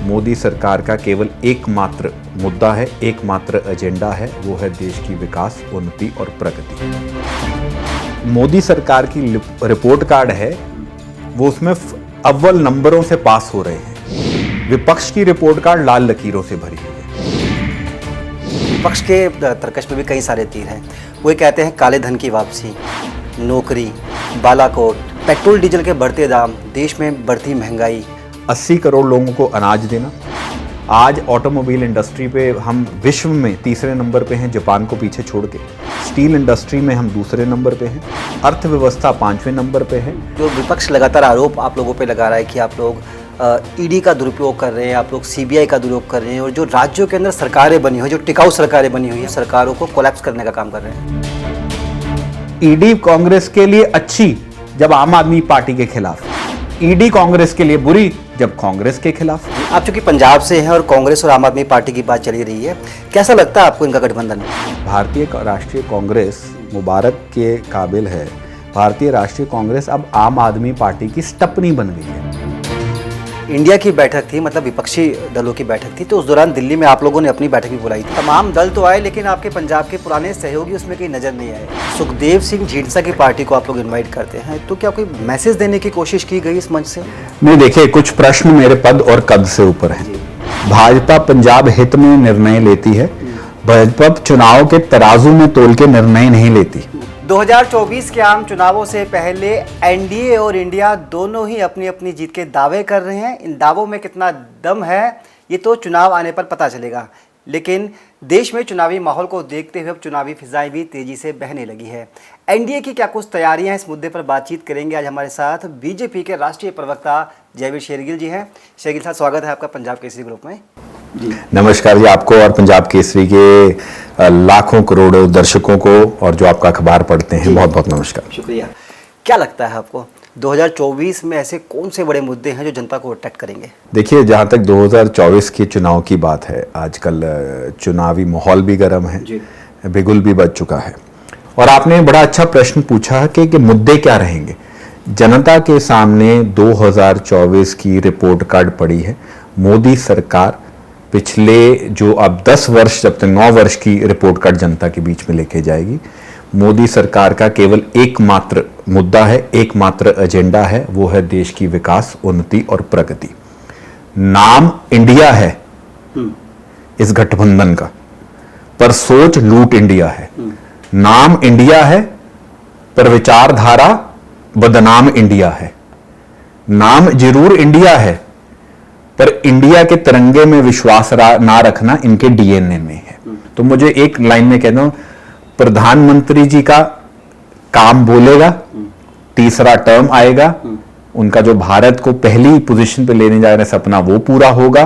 मोदी सरकार का केवल एकमात्र मुद्दा है, एकमात्र एजेंडा है, वो है देश की विकास, उन्नति और प्रगति। मोदी सरकार की रिपोर्ट कार्ड है, वो उसमें अव्वल नंबरों से पास हो रहे हैं। विपक्ष की रिपोर्ट कार्ड लाल लकीरों से भरी हुई है। विपक्ष के तर्कश में भी कई सारे तीर हैं। वो कहते हैं काले धन की वापसी, नौकरी, बालाकोट, पेट्रोल डीजल के बढ़ते दाम, देश में बढ़ती महंगाई, 80 करोड़ लोगों को अनाज देना। आज ऑटोमोबाइल इंडस्ट्री पे हम विश्व में तीसरे नंबर पे हैं, जापान को पीछे छोड़ के। स्टील इंडस्ट्री में हम दूसरे नंबर पे हैं। अर्थव्यवस्था 5वें नंबर पे है। जो विपक्ष लगातार आरोप आप लोगों पे लगा रहा है कि आप लोग ईडी का दुरुपयोग कर रहे हैं, आप लोग सीबीआई का दुरुपयोग कर रहे हैं, और जो राज्यों के अंदर सरकारें बनी हुई, जो टिकाऊ सरकारें बनी हुई हैं, सरकारों को कोलैप्स करने का काम कर रहे हैं। ईडी कांग्रेस के लिए अच्छी जब आम आदमी पार्टी के खिलाफ, ईडी कांग्रेस के लिए बुरी जब कांग्रेस के खिलाफ। आप चूंकि पंजाब से हैं और कांग्रेस और आम आदमी पार्टी की बात चली रही है, कैसा लगता है आपको इनका गठबंधन? भारतीय राष्ट्रीय कांग्रेस मुबारक के काबिल है। भारतीय राष्ट्रीय कांग्रेस अब आम आदमी पार्टी की स्टपनी बन गई है। इंडिया की बैठक थी, मतलब विपक्षी दलों की बैठक थी, तो उस दौरान दिल्ली में आप लोगों ने अपनी बैठक भी बुलाई थी। तमाम दल तो आए, लेकिन आपके पंजाब के पुराने सहयोगी उसमें कहीं नजर नहीं आए। सुखदेव सिंह ढींढसा की पार्टी को आप लोग इनवाइट करते हैं, तो क्या कोई मैसेज देने की कोशिश की गई इस मंच से? नहीं, देखिए, कुछ प्रश्न मेरे पद और कद से ऊपर हैं। भाजपा पंजाब हित में निर्णय लेती है। भाजपा चुनाव के तराजू में तोल के निर्णय नहीं लेती। 2024 के आम चुनावों से पहले एनडीए और इंडिया दोनों ही अपनी अपनी जीत के दावे कर रहे हैं। इन दावों में कितना दम है ये तो चुनाव आने पर पता चलेगा, लेकिन देश में चुनावी माहौल को देखते हुए अब चुनावी फिजाएं भी तेजी से बहने लगी है। एनडीए की क्या कुछ तैयारियां, इस मुद्दे पर बातचीत करेंगे। आज हमारे साथ बीजेपी के राष्ट्रीय प्रवक्ता जयवीर शेरगिल जी हैं। शेरगिल साहब, स्वागत है आपका पंजाब केसरी ग्रुप में। जी नमस्कार जी, आपको और पंजाब केसरी के लाखों करोड़ों दर्शकों को और जो आपका अखबार पढ़ते हैं, बहुत बहुत नमस्कार। शुक्रिया। क्या लगता है आपको 2024 में ऐसे कौन से बड़े मुद्दे हैं जो जनता को अट्रैक्ट करेंगे? देखिए, जहाँ तक 2024 के चुनाव की बात है, आजकल चुनावी माहौल भी गर्म है, बिगुल भी बज चुका है। और आपने बड़ा अच्छा प्रश्न पूछा कि मुद्दे क्या रहेंगे। जनता के सामने 2024 की रिपोर्ट कार्ड पड़ी है। मोदी सरकार पिछले जो अब 10 वर्ष, जब तक 9 वर्ष की रिपोर्ट कार्ड जनता के बीच में लेके जाएगी। मोदी सरकार का केवल एकमात्र मुद्दा है, एकमात्र एजेंडा है, वो है देश की विकास, उन्नति और प्रगति। नाम इंडिया है इस गठबंधन का, पर सोच लूट इंडिया है। नाम इंडिया है पर विचारधारा बदनाम इंडिया है। नाम जरूर इंडिया है पर इंडिया के तिरंगे में विश्वास ना रखना इनके डीएनए में है। तो मुझे एक लाइन में कहता हूं, प्रधानमंत्री जी का काम बोलेगा, तीसरा टर्म आएगा, उनका जो भारत को पहली पोजीशन पे लेने जा रहे सपना वो पूरा होगा,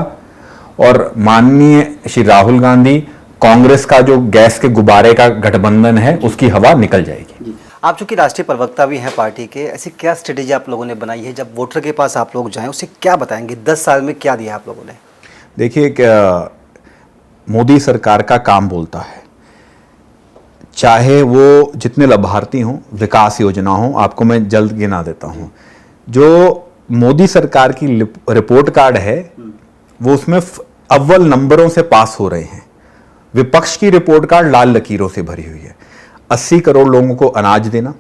और माननीय श्री राहुल गांधी, कांग्रेस का जो गैस के गुब्बारे का गठबंधन है उसकी हवा निकल जाएगी। आप चूंकि राष्ट्रीय प्रवक्ता भी हैं पार्टी के, ऐसी क्या स्ट्रेटेजी आप लोगों ने बनाई है? जब वोटर के पास आप लोग जाएं, उसे क्या बताएंगे? 10 साल में क्या दिया आप लोगों ने? देखिए, मोदी सरकार का काम बोलता है, चाहे वो जितने लाभार्थी हों, विकास योजना हो, आपको मैं जल्द गिना देता हूं। जो मोदी सरकार की रिपोर्ट कार्ड है, वो उसमें अव्वल नंबरों से पास हो रहे हैं। विपक्ष की रिपोर्ट कार्ड लाल लकीरों से भरी हुई है। 80 करोड़ लोगों को अनाज देना।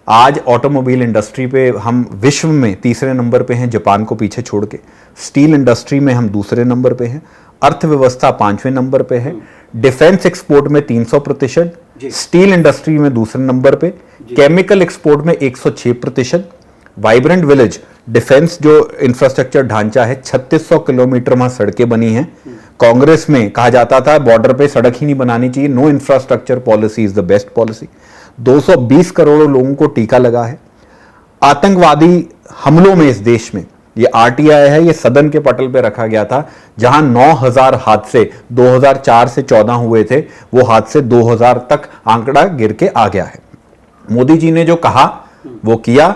आज ऑटोमोबाइल इंडस्ट्री पे हम विश्व में तीसरे नंबर पे हैं, जापान को पीछे छोड़ के। स्टील इंडस्ट्री में हम दूसरे नंबर पे हैं। अर्थव्यवस्था 5वें नंबर पे है। डिफेंस एक्सपोर्ट में 300%, स्टील इंडस्ट्री में दूसरे नंबर पे, केमिकल एक्सपोर्ट में 106%। वाइब्रेंट विलेज, डिफेंस जो इंफ्रास्ट्रक्चर ढांचा है, 3600 किलोमीटर वहां सड़कें बनी हैं। कांग्रेस में कहा जाता था बॉर्डर पे सड़क ही नहीं बनानी चाहिए, no infrastructure policy is the best policy. 220 crore लोगों को टीका लगा है। आतंकवादी हमलों में इस देश में ये आरटीआई है, ये सदन के पटल पे रखा गया था, जहां 9000 हादसे 2004 से 14 हुए थे, वो हादसे 2000 तक आंकड़ा गिर के आ गया है। मोदी जी ने जो कहा वो किया,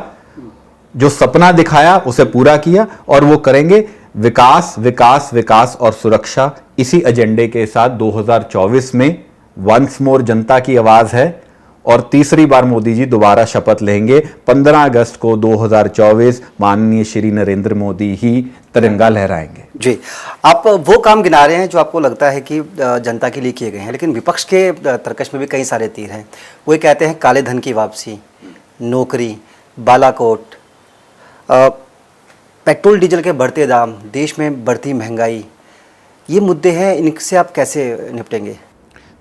जो सपना दिखाया उसे पूरा किया, और वो करेंगे। विकास विकास विकास और सुरक्षा, इसी एजेंडे के साथ 2024 में वंस मोर जनता की आवाज है, और तीसरी बार मोदी जी दोबारा शपथ लेंगे 15 अगस्त को 2024। माननीय श्री नरेंद्र मोदी ही तिरंगा लहराएंगे। जी, आप वो काम गिना रहे हैं जो आपको लगता है कि जनता के लिए किए गए हैं, लेकिन विपक्ष के तर्कश में भी कई सारे तीर हैं। वो ये कहते हैं काले धन की वापसी, नौकरी, बालाकोट, पेट्रोल डीजल के बढ़ते दाम, देश में बढ़ती महंगाई, ये मुद्दे हैं, इनसे आप कैसे निपटेंगे?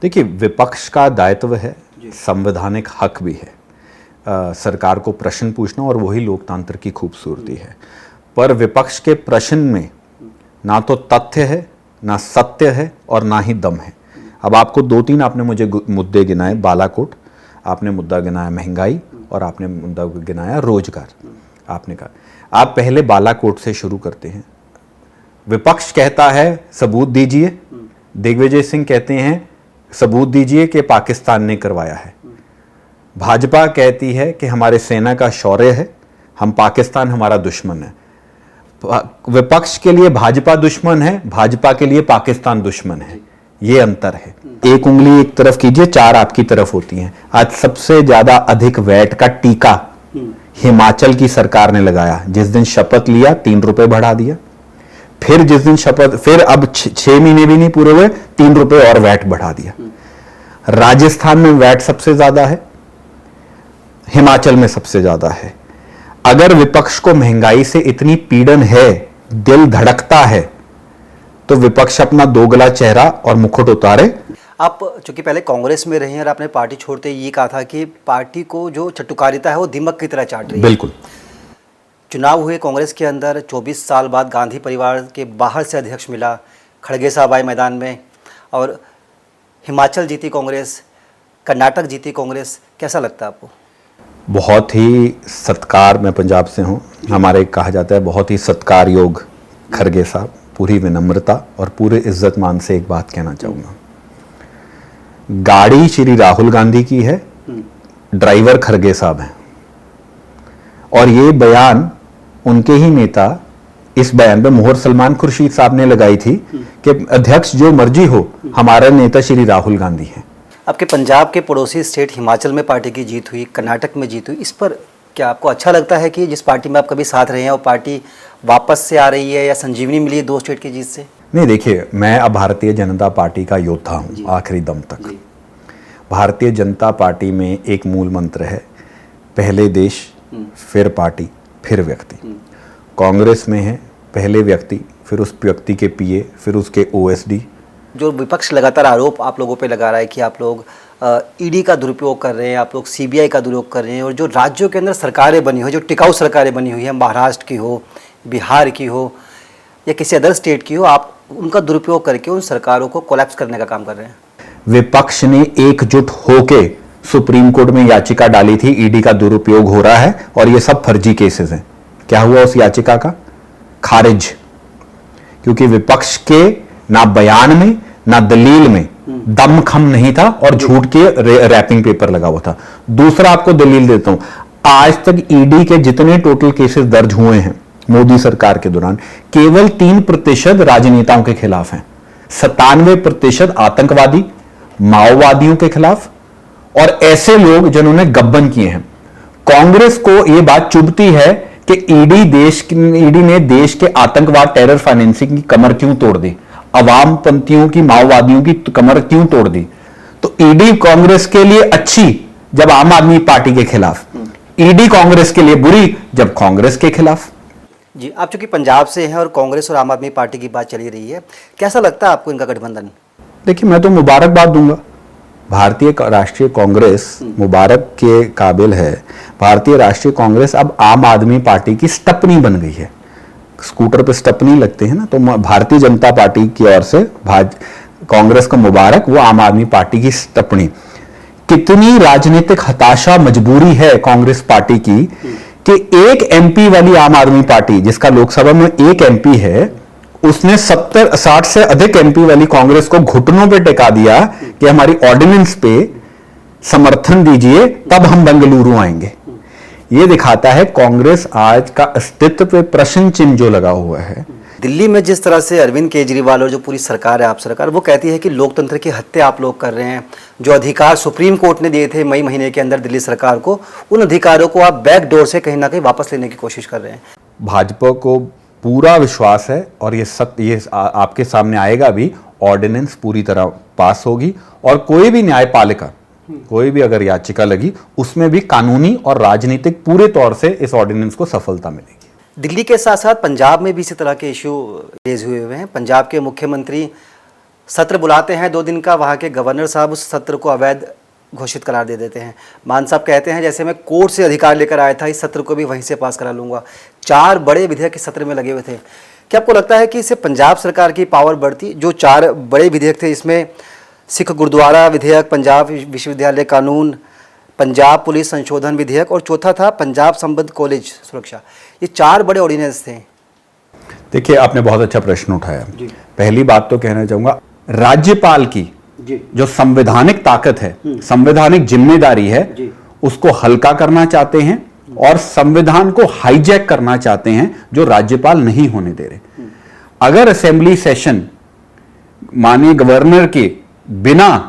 देखिए, विपक्ष का दायित्व है, संवैधानिक हक भी है सरकार को प्रश्न पूछना, और वही लोकतंत्र की खूबसूरती है। पर विपक्ष के प्रश्न में ना तो तथ्य है, ना सत्य है, और ना ही दम है। अब आपको 2-3 आपने मुझे मुद्दे गिनाए, बालाकोट, आपने मुद्दा गिनाया महंगाई, और आपने मुद्दा गिनाया रोजगार। आपने कहा, आप पहले बालाकोट से शुरू करते हैं। विपक्ष कहता है सबूत दीजिए, दिग्विजय सिंह कहते हैं सबूत दीजिए कि पाकिस्तान ने करवाया है। भाजपा कहती है कि हमारे सेना का शौर्य है, हम पाकिस्तान हमारा दुश्मन है। विपक्ष के लिए भाजपा दुश्मन है, भाजपा के लिए पाकिस्तान दुश्मन है। ये अंतर है। एक उंगली एक तरफ कीजिए, 4 आपकी तरफ होती हैं। आज सबसे ज्यादा अधिक वैट का टीका हिमाचल की सरकार ने लगाया। जिस दिन शपथ लिया 3 रुपए बढ़ा दिया, फिर जिस दिन शपथ, फिर अब 6 महीने भी नहीं पूरे हुए, 3 रुपए और वैट बढ़ा दिया। राजस्थान में वैट सबसे ज्यादा है, हिमाचल में सबसे ज्यादा है। अगर विपक्ष को महंगाई से इतनी पीड़न है, दिल धड़कता है, तो विपक्ष अपना दोगला चेहरा और मुकुट उतारे। आप चूंकि पहले कांग्रेस में रहे हैं और आपने पार्टी छोड़ते ये कहा था कि पार्टी को जो चटुकारिता है वो दीमक की तरह चाट रही है। बिल्कुल। चुनाव हुए कांग्रेस के अंदर, 24 साल बाद गांधी परिवार के बाहर से अध्यक्ष मिला, खड़गे साहब आए मैदान में, और हिमाचल जीती कांग्रेस, कर्नाटक जीती कांग्रेस। कैसा लगता है आपको? बहुत ही सत्कार, मैं पंजाब से हूँ, हमारे कहा जाता है बहुत ही सत्कार योग खड़गे साहब। पूरी विनम्रता और पूरे इज्जत मान से एक बात कहना चाहूँगा, गाड़ी श्री राहुल गांधी की है, ड्राइवर खड़गे साहब हैं। और ये बयान उनके ही नेता, इस बयान पे मोहर सलमान खुर्शीद साहब ने लगाई थी कि अध्यक्ष जो मर्जी हो, हमारा नेता श्री राहुल गांधी हैं। आपके पंजाब के पड़ोसी स्टेट हिमाचल में पार्टी की जीत हुई, कर्नाटक में जीत हुई, इस पर क्या आपको अच्छा लगता है कि जिस पार्टी में आप कभी साथ रहे हैं वो पार्टी वापस से आ रही है, या संजीवनी मिली है 2 स्टेट की जीत से? नहीं, देखिए, मैं अब भारतीय जनता पार्टी का योद्धा हूँ आखिरी दम तक। भारतीय जनता पार्टी में एक मूल मंत्र है, पहले देश, फिर पार्टी, फिर व्यक्ति। कांग्रेस में है पहले व्यक्ति, फिर उस व्यक्ति के पीए, फिर उसके ओएसडी। जो विपक्ष लगातार आरोप आप लोगों पे लगा रहा है कि आप लोग ईडी का दुरुपयोग कर रहे हैं, आप लोग सीबीआई का दुरुपयोग कर रहे हैं, और जो राज्यों के अंदर सरकारें बनी हुई, जो टिकाऊ सरकारें बनी हुई हैं, महाराष्ट्र की हो, बिहार की हो, या किसी अदर स्टेट की हो, आप उनका दुरुपयोग करके उन सरकारों को कोलैप्स करने का काम कर रहे हैं। विपक्ष ने एकजुट होके सुप्रीम कोर्ट में याचिका डाली थी, ईडी का दुरुपयोग हो रहा है और ये सब फर्जी केसेस हैं। क्या हुआ उस याचिका का? खारिज। क्योंकि विपक्ष के ना बयान में ना दलील में दमखम नहीं था, और झूठ के रैपिंग पेपर लगा हुआ था। दूसरा आपको दलील देता हूं, आज तक ईडी के जितने टोटल केसेस दर्ज हुए हैं मोदी सरकार के दौरान, केवल 3% राजनेताओं के खिलाफ हैं, 97% आतंकवादी, माओवादियों के खिलाफ, और ऐसे लोग जिन्होंने गबन किए हैं। कांग्रेस को यह बात चुभती है कि ईडी ने देश के आतंकवाद, टेरर फाइनेंसिंग की कमर क्यों तोड़ दी, अवाम पंथियों की, माओवादियों की कमर क्यों तोड़ दी। तो ईडी कांग्रेस के लिए अच्छी जब आम आदमी पार्टी के खिलाफ, ईडी कांग्रेस के लिए बुरी जब कांग्रेस के खिलाफ। जी, आप चूंकि पंजाब से हैं और कांग्रेस और आम आदमी पार्टी की बात चली रही है, कैसा लगता है आपको इनका गठबंधन? देखिए, मैं तो मुबारकबाद दूंगा। भारतीय राष्ट्रीय कांग्रेस मुबारक के काबिल है। भारतीय राष्ट्रीय कांग्रेस अब आम आदमी पार्टी की स्टपनी बन गई है। स्कूटर पे स्टपनी लगते हैं ना, तो भारतीय जनता पार्टी की ओर से कांग्रेस को मुबारक, वो आम आदमी पार्टी की स्टपनी। कितनी राजनीतिक हताशा, मजबूरी है कांग्रेस पार्टी की कि एक एमपी वाली आम आदमी पार्टी, जिसका लोकसभा में 1 एमपी है, उसने 60 से अधिक एमपी वाली कांग्रेस को घुटनों पे टिका दिया कि हमारी ऑर्डिनेंस पे समर्थन दीजिए, तब हम बेंगलुरु आएंगे। यह दिखाता है कांग्रेस आज का अस्तित्व पे प्रश्न चिन्ह जो लगा हुआ है, दिल्ली में जिस तरह से अरविंद केजरीवाल और जो पूरी सरकार है, आप सरकार, वो कहती है कि लोकतंत्र की हत्या आप लोग कर रहे हैं। जो अधिकार सुप्रीम कोर्ट ने दिए थे मई महीने के अंदर दिल्ली सरकार को, उन अधिकारों को आप बैक डोर से कहीं ना कहीं वापस लेने की कोशिश कर रहे हैं। भाजपा को पूरा विश्वास है और ये आपके सामने आएगा भी, ऑर्डिनेंस पूरी तरह पास होगी और कोई भी न्यायपालिका, कोई भी अगर याचिका लगी उसमें भी कानूनी और राजनीतिक पूरे तौर से इस ऑर्डिनेंस को सफलता मिलेगी। दिल्ली के साथ साथ पंजाब में भी इसी तरह के इशू रेज हुए हैं। पंजाब के मुख्यमंत्री सत्र बुलाते हैं 2 दिन का, वहाँ के गवर्नर साहब उस सत्र को अवैध घोषित करार दे देते हैं। मान साहब कहते हैं जैसे मैं कोर्ट से अधिकार लेकर आया था, इस सत्र को भी वहीं से पास करा लूँगा। 4 बड़े विधेयक इस सत्र में लगे हुए थे। क्या आपको लगता है कि इससे पंजाब सरकार की पावर बढ़ती? जो 4 बड़े विधेयक थे, इसमें सिख गुरुद्वारा विधेयक, पंजाब विश्वविद्यालय कानून, पंजाब पुलिस संशोधन विधेयक और चौथा था पंजाब संबद्ध कॉलेज सुरक्षा, ये 4 बड़े ऑर्डिनेंस थे। देखिए, आपने बहुत अच्छा प्रश्न उठाया। पहली बात तो कहना चाहूंगा, राज्यपाल की जो संवैधानिक ताकत है, संवैधानिक जिम्मेदारी है, उसको हल्का करना चाहते हैं और संविधान को हाईजैक करना चाहते हैं, जो राज्यपाल नहीं होने दे रहे। अगर असेंबली सेशन माननीय गवर्नर के बिना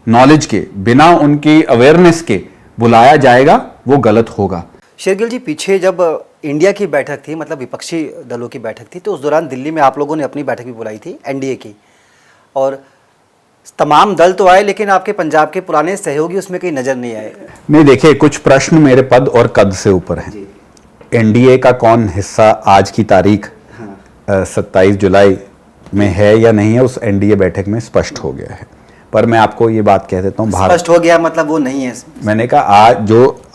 नॉलेज के, बिना उनकी अवेयरनेस के बुलाया जाएगा, वो गलत होगा। शेरगिल जी, पीछे जब इंडिया की बैठक थी, मतलब विपक्षी दलों की बैठक थी, तो उस दौरान दिल्ली में आप लोगों ने अपनी बैठक भी बुलाई थी, एनडीए की, और तमाम दल तो आए, लेकिन आपके पंजाब के पुराने सहयोगी उसमें कहीं नजर नहीं आए। नहीं, देखिए, कुछ प्रश्न मेरे पद और कद से ऊपर हैं। एनडीए का कौन हिस्सा आज की तारीख 27 जुलाई में है या नहीं है, उस एनडीए बैठक में स्पष्ट हो गया है। पर मैं आपको ये बात कह देता हूँ, स्पष्ट हो गया मतलब वो नहीं है। मैंने कहा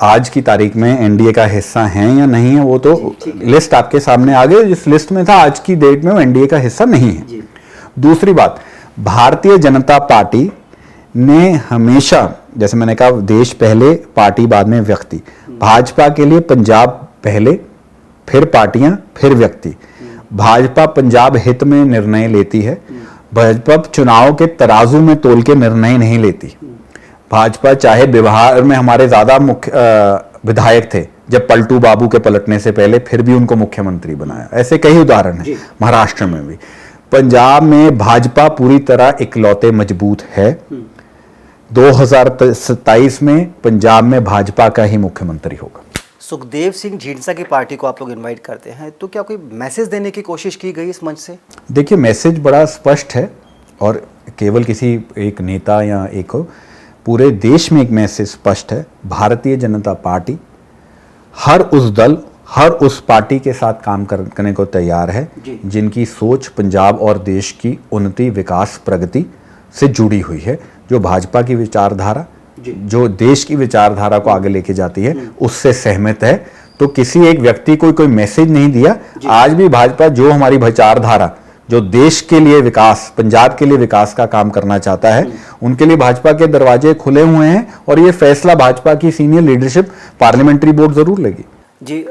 आज की तारीख में एनडीए का हिस्सा है या नहीं है, वो तो लिस्ट आपके सामने आ गई। जिस लिस्ट में था आज की डेट में वो एनडीए का हिस्सा नहीं है। दूसरी बात, भारतीय जनता पार्टी ने हमेशा, जैसे मैंने कहा, देश पहले पार्टी बाद में व्यक्ति, भाजपा के लिए पंजाब पहले, फिर पार्टियां, फिर व्यक्ति। भाजपा पंजाब हित में निर्णय लेती है। भाजपा चुनाव के तराजू में तोल के निर्णय नहीं लेती। भाजपा चाहे बिहार में हमारे ज्यादा मुख्य विधायक थे, जब पलटू बाबू के पलटने से पहले, फिर भी उनको मुख्यमंत्री बनाया। ऐसे कई उदाहरण हैं, महाराष्ट्र में भी। पंजाब में भाजपा पूरी तरह इकलौते मजबूत है। 2027 में पंजाब में भाजपा का ही मुख्यमंत्री होगा। सुखदेव सिंह ढींडसा की पार्टी को आप लोग इनवाइट करते हैं, तो क्या कोई मैसेज देने की कोशिश की गई इस मंच से? देखिए, मैसेज बड़ा स्पष्ट है और केवल किसी एक नेता या एक हो, पूरे देश में एक मैसेज स्पष्ट है। भारतीय जनता पार्टी हर उस दल, हर उस पार्टी के साथ काम करने को तैयार है जिनकी सोच पंजाब और देश की उन्नति, विकास, प्रगति से जुड़ी हुई है। जो भाजपा की विचारधारा, जो देश की विचारधारा को आगे लेके जाती है, उससे सहमत है। तो किसी एक व्यक्ति को कोई मैसेज नहीं दिया। आज भी भाजपा जो हमारी विचारधारा, जो देश के लिए विकास, पंजाब के लिए विकास का काम करना चाहता है, उनके लिए भाजपा के दरवाजे खुले हुए हैं और ये फैसला भाजपा की सीनियर लीडरशिप, पार्लियामेंट्री बोर्ड जरूर लेगी। जी,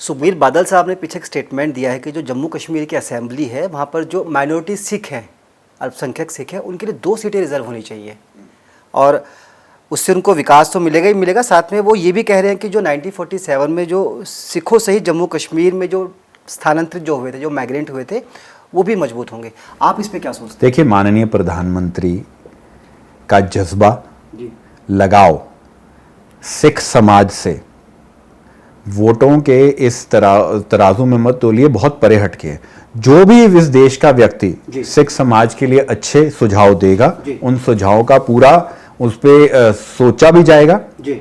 सुखबीर बादल साहब ने पीछे एक स्टेटमेंट दिया है कि जो जम्मू कश्मीर की असेंबली है, वहाँ पर जो माइनॉरिटी सिख हैं, अल्पसंख्यक सिख हैं, उनके लिए 2 सीटें रिजर्व होनी चाहिए और उससे उनको विकास तो मिलेगा ही मिलेगा। साथ में वो ये भी कह रहे हैं कि जो 1947 में जो सिखों सहित जम्मू कश्मीर में जो स्थानांतरित जो हुए थे, जो माइग्रेंट हुए थे, वो भी मजबूत होंगे। आप इस पे क्या सोचते हैं? देखिए, माननीय प्रधानमंत्री का जज्बा, लगाव सिख समाज से, वोटों के इस तराजू में मत तोलिए, बहुत परे हटके है। जो भी इस देश का व्यक्ति सिख समाज के लिए अच्छे सुझाव देगा, उन सुझावों का पूरा उस पे सोचा भी जाएगा,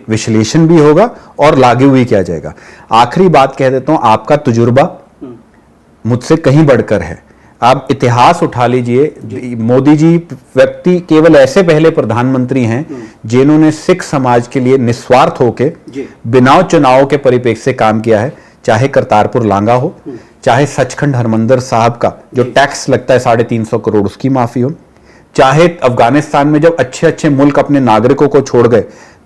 विश्लेषण भी होगा और लागू भी किया जाएगा। आखिरी बात कह देता हूं, आपका तजुर्बा मुझसे कहीं बढ़कर है। आप इतिहास उठा लीजिए, मोदी जी व्यक्ति केवल ऐसे पहले प्रधानमंत्री हैं जिन्होंने सिख समाज के लिए निस्वार्थ होकर बिना चुनाव के परिप्रेक्ष्य से काम किया है। चाहे करतारपुर लांगा हो, चाहे सचखंड हरमंदिर साहब का जो टैक्स लगता है 350 करोड़, उसकी माफी हो, चाहे अफगानिस्तान में जब अच्छे अच्छे मुल्क अपने नागरिकों को छोड़ गए,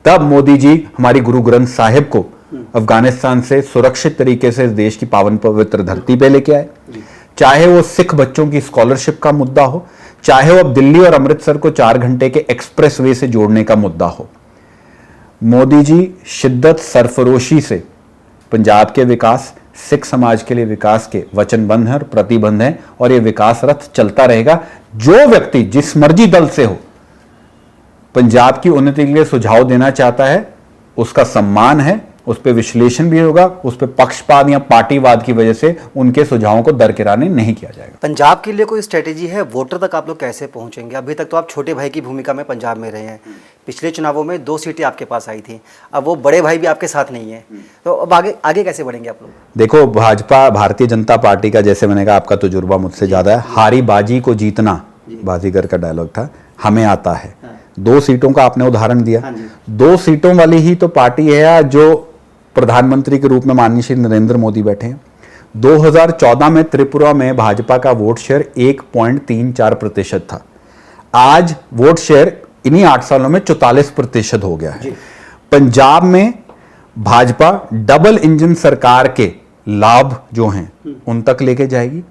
तब मोदी जी हमारी गुरु ग्रंथ साहिब को अफगानिस्तान से सुरक्षित तरीके से इस देश की पावन पवित्र धरती पे लेके आए। चाहे वो सिख बच्चों की स्कॉलरशिप का मुद्दा हो, चाहे वो अब दिल्ली और अमृतसर को 4 घंटे के एक्सप्रेस वे से जोड़ने का मुद्दा हो, मोदी जी शिद्दत सरफरोशी से पंजाब के विकास, सिख समाज के लिए विकास के वचनबद्ध हैं और प्रतिबद्ध हैं, और ये विकास रथ चलता रहेगा। जो व्यक्ति जिस मर्जी दल से हो पंजाब की उन्नति के लिए सुझाव देना चाहता है, उसका सम्मान है, उस पर विश्लेषण भी होगा, उस पर पक्षपात या पार्टीवाद की वजह से उनके सुझावों को दरकिराने नहीं किया जाएगा। पंजाब के लिए कोई स्ट्रेटेजी है? वोटर तक आप लोग कैसे पहुंचेंगे? अभी तक तो आप छोटे भाई की भूमिका में पंजाब में रहे हैं। पिछले चुनावों में 2 सीटें आपके पास आई थी, अब वो बड़े भाई भी आपके साथ नहीं है, तो अब आगे कैसे बढ़ेंगे आप लोग? देखो, भाजपा भारतीय जनता पार्टी का, जैसे मैंने कहा, आपका तजुर्बा मुझसे ज्यादा है। हारी बाजी को जीतना बाजीगर का डायलॉग था, हमें आता है। 2 सीटों का आपने उदाहरण दिया, 2 सीटों वाली ही तो पार्टी है जो प्रधानमंत्री के रूप में माननीय श्री नरेंद्र मोदी बैठे हैं। 2014 में त्रिपुरा में भाजपा का वोट शेयर 1.34% था। आज वोट शेयर इन्हीं 8 सालों में 44% हो गया है। पंजाब में भाजपा डबल इंजन सरकार के लाभ जो हैं उन तक लेके जाएगी।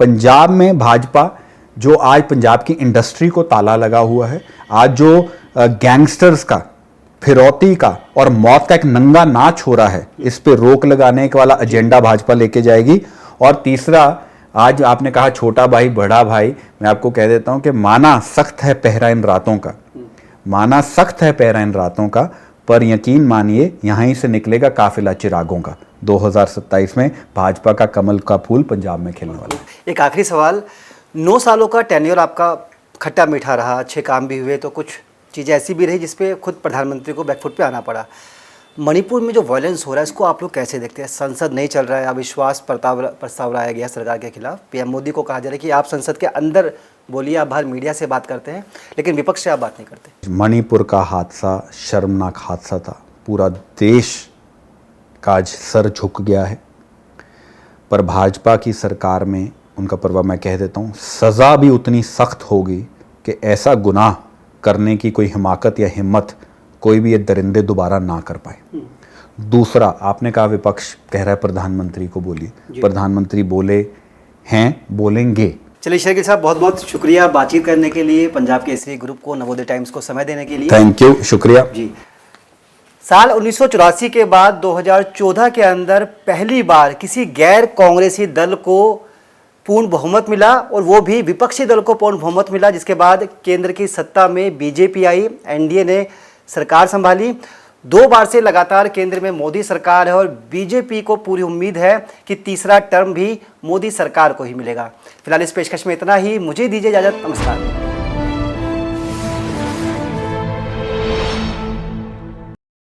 पंजाब में भाजपा जो आज पंजाब की इंडस्ट्री को ताला लगा हुआ है, आज जो गैंगस्टर्स का, फिरौती का और मौत का एक नंगा नाच हो रहा है, इस पे रोक लगाने वाला एजेंडा भाजपा लेके जाएगी। और तीसरा, आज आपने कहा छोटा भाई बड़ा भाई, मैं आपको कह देता हूं कि माना सख्त है पहरा इन रातों का, माना सख्त है पहरा इन रातों का, पर यकीन मानिए यहीं से निकलेगा काफिला चिरागों का। 2027 में भाजपा का कमल का फूल पंजाब में खिलने वाला है। एक आखिरी सवाल, 9 सालों का टेन्योर आपका खट्टा मीठा रहा, अच्छे काम भी हुए, तो कुछ चीज़ें ऐसी भी रही जिसपे खुद प्रधानमंत्री को बैकफुट पे आना पड़ा। मणिपुर में जो वायलेंस हो रहा है, इसको आप लोग कैसे देखते हैं? संसद नहीं चल रहा है, अविश्वास प्रस्ताव लाया गया सरकार के खिलाफ। पीएम मोदी को कहा जा रहा है कि आप संसद के अंदर बोलिए, आप बाहर मीडिया से बात करते हैं, लेकिन विपक्ष से आप बात नहीं करते। मणिपुर का हादसा शर्मनाक हादसा था, पूरा देश का आज सर झुक गया है। पर भाजपा की सरकार में उनका प्रभाव, मैं कह देता हूँ, सज़ा भी उतनी सख्त होगी कि ऐसा गुनाह करने की कोई हिमाकत या हिम्मत कोई भी ये दरिंदे दोबारा ना कर पाए। दूसरा, आपने कहा विपक्ष कह रहा है प्रधानमंत्री को बोलिए, प्रधानमंत्री बोले हैं, बोलेंगे। चलिए शेरगिल साहब, बहुत बहुत शुक्रिया बातचीत करने के लिए, पंजाब केसरी ग्रुप को, नवोदय टाइम्स को समय देने के लिए। थैंक यू, शुक्रिया जी। साल 1984 के बाद 2014 के अंदर पहली बार किसी गैर कांग्रेसी दल को पूर्ण बहुमत मिला, और वो भी विपक्षी दल को पूर्ण बहुमत मिला, जिसके बाद केंद्र की सत्ता में बीजेपी आई, एनडीए ने सरकार संभाली। 2 बार से लगातार केंद्र में मोदी सरकार है, और बीजेपी को पूरी उम्मीद है कि तीसरा टर्म भी मोदी सरकार को ही मिलेगा। फिलहाल इस पेशकश में इतना ही, मुझे दीजिए इजाजत, नमस्कार।